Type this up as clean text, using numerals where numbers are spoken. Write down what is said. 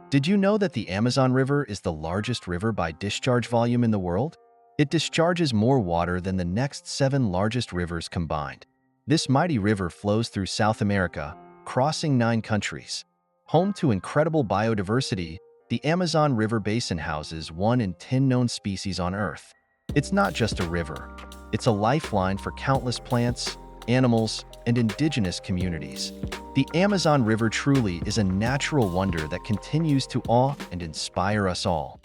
Did you know that the Amazon River is the largest river by discharge volume in the world? It discharges more water than the next seven largest rivers combined. This mighty river flows through South America, crossing 9 countries. Home to incredible biodiversity, the Amazon River Basin houses 1 in 10 known species on Earth. It's not just a river, it's a lifeline for countless plants, animals, and indigenous communities. The Amazon River truly is a natural wonder that continues to awe and inspire us all.